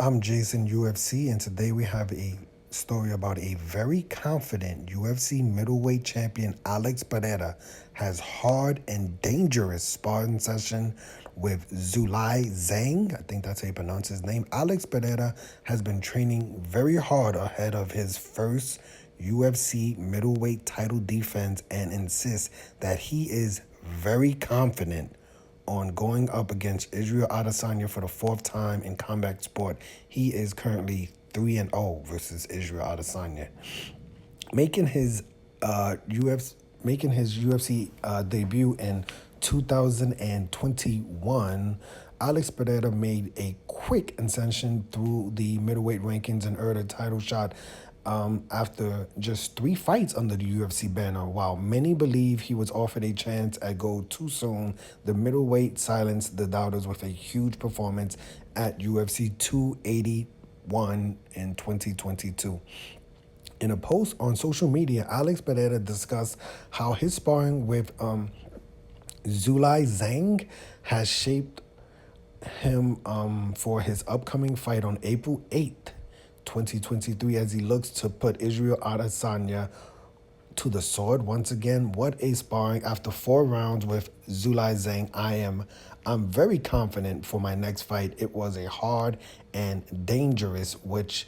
I'm JasonUFC, and today we have a story about a very confident UFC middleweight champion Alex Pereira has hard and dangerous sparring session with Zhilei Zhang. I think that's how you pronounce his name. Alex Pereira has been training very hard ahead of his first UFC middleweight title defense and insists that he is very confident on going up against Israel Adesanya for the fourth time in combat sport. He is currently 3-0 versus Israel Adesanya, making his UFC debut in 2021. Alex Pereira made a quick ascension through the middleweight rankings and earned a title shot after just 3 fights under the UFC banner. While many believe he was offered a chance at gold too soon, the middleweight silenced the doubters with a huge performance at UFC 281 in 2022. In a post on social media, Alex Pereira discussed how his sparring with Zhilei Zhang has shaped him for his upcoming fight on April 8th. 2023, as he looks to put Israel Adesanya to the sword once again. What a sparring after 4 rounds with Zhilei Zhang. I'm very confident for my next fight. It was a hard and dangerous, which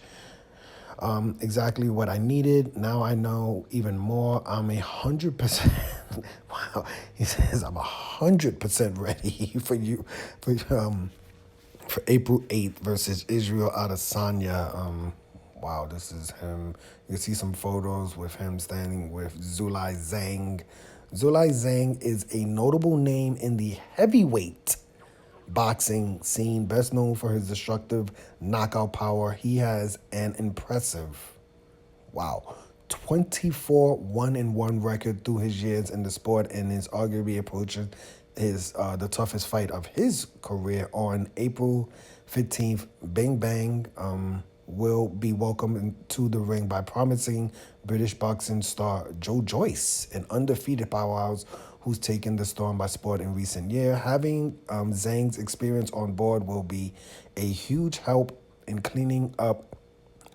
exactly what I needed. Now I know even more. I'm 100%. Wow, he says I'm 100% ready for you for April 8th versus Israel Adesanya. Wow, this is him. You can see some photos with him standing with Zhilei Zhang. Zhilei Zhang is a notable name in the heavyweight boxing scene, best known for his destructive knockout power. He has an impressive, 24 1-1 record through his years in the sport, and is arguably approaching is the toughest fight of his career on April 15th. Bang Bang will be welcomed to the ring by promising British boxing star Joe Joyce, an undefeated powerhouse who's taken the storm by sport in recent years. Having Zhang's experience on board will be a huge help in cleaning up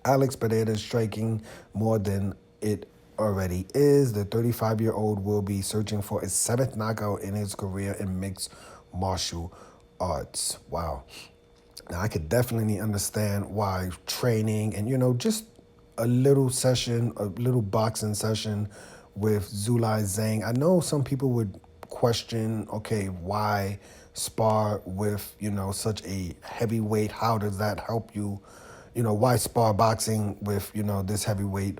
Alex Pereira's striking more than it already is. The 35-year-old will be searching for his 7th knockout in his career in mixed martial arts. Wow. Now, I could definitely understand why training and, just a little session, a little boxing session with Zhilei Zhang. I know some people would question, okay, why spar with, such a heavyweight? How does that help you? Why spar boxing with, this heavyweight?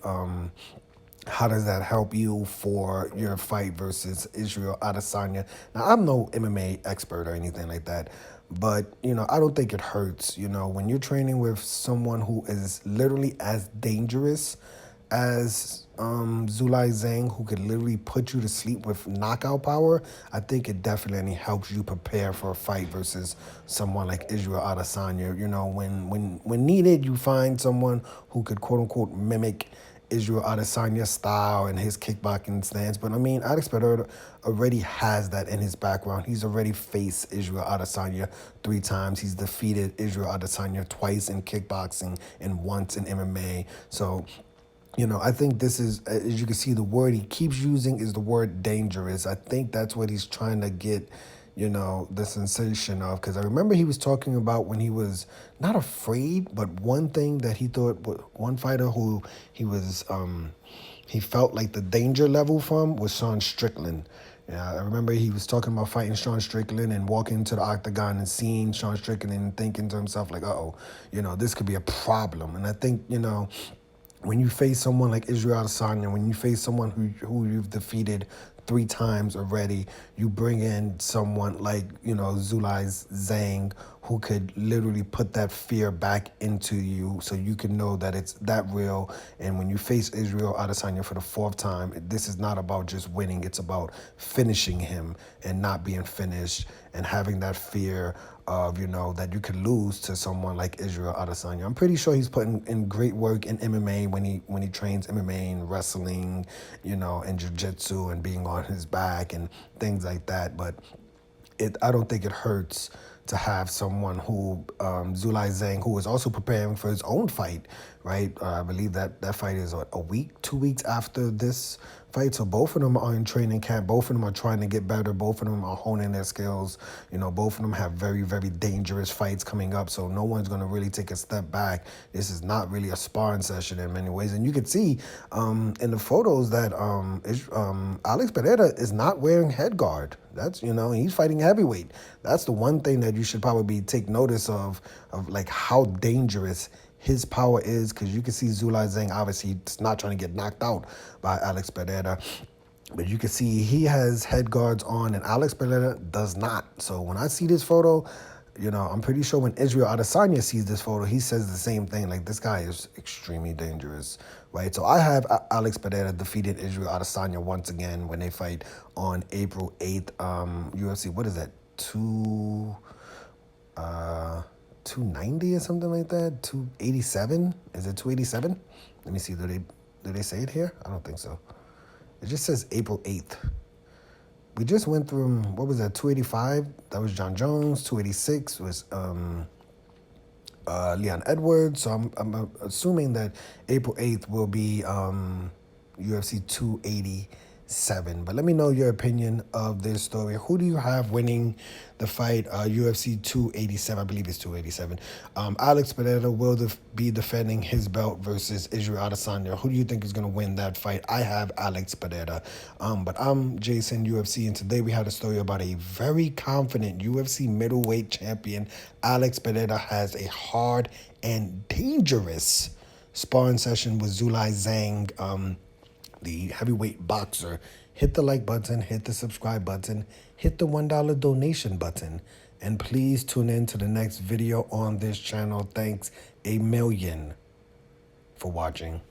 How does that help you for your fight versus Israel Adesanya? Now, I'm no MMA expert or anything like that, but, I don't think it hurts, when you're training with someone who is literally as dangerous as Zhilei Zhang, who could literally put you to sleep with knockout power. I think it definitely helps you prepare for a fight versus someone like Israel Adesanya. When needed, you find someone who could quote unquote mimic Israel Adesanya's style and his kickboxing stance. But Alex Pereira already has that in his background. He's already faced Israel Adesanya 3 times. He's defeated Israel Adesanya twice in kickboxing and once in MMA. So, I think this is, as you can see, the word he keeps using is the word dangerous. I think that's what he's trying to get, the sensation of. Because I remember he was talking about when he was not afraid, but one thing that he thought, one fighter who he was, he felt like the danger level from was Sean Strickland. Yeah, I remember he was talking about fighting Sean Strickland and walking into the octagon and seeing Sean Strickland and thinking to himself like, uh-oh, this could be a problem. And I think, when you face someone like Israel Adesanya, when you face someone who you've defeated 3 times already, you bring in someone like, Zhilei Zhang, who could literally put that fear back into you so you can know that it's that real. And when you face Israel Adesanya for the 4th time, this is not about just winning. It's about finishing him and not being finished and having that fear of, that you could lose to someone like Israel Adesanya. I'm pretty sure he's putting in great work in MMA when he trains MMA and wrestling, and jiu-jitsu and being on his back and things like that. But I don't think it hurts to have someone who, Zhilei Zhang, who is also preparing for his own fight, right? I believe that fight is a week, 2 weeks after this fight. So both of them are in training camp. Both of them are trying to get better. Both of them are honing their skills. You know, both of them have very, very dangerous fights coming up. So no one's going to really take a step back. This is not really a sparring session in many ways. And you can see in the photos that Alex Pereira is not wearing head guard. That's, you know, he's fighting heavyweight. That's the one thing that you should probably take notice of like how dangerous his power is, because you can see Zhilei Zhang obviously not trying to get knocked out by Alex Pereira. But you can see he has head guards on and Alex Pereira does not. So when I see this photo, you know, I'm pretty sure when Israel Adesanya sees this photo, he says the same thing. Like, this guy is extremely dangerous, right? So I have Alex Pereira defeated Israel Adesanya once again when they fight on April 8th. UFC, what is that? 290 or something like that? 287? Is it 287? Let me see. Do they say it here? I don't think so. It just says April 8th. We just went through, what was that, 285? That was John Jones. 286 was Leon Edwards. So I'm assuming that April 8th will be UFC 287. But let me know your opinion of this story. Who do you have winning the fight? UFC 287, I believe it's 287. Alex Pereira will be defending his belt versus Israel Adesanya. Who do you think is going to win that fight? I have Alex Pereira. But I'm JasonUFC, and today we had a story about a very confident UFC middleweight champion. Alex Pereira has a hard and dangerous sparring session with Zhilei Zhang, the heavyweight boxer. Hit the like button, hit the subscribe button, hit the $1 donation button, and please tune in to the next video on this channel. Thanks a million for watching.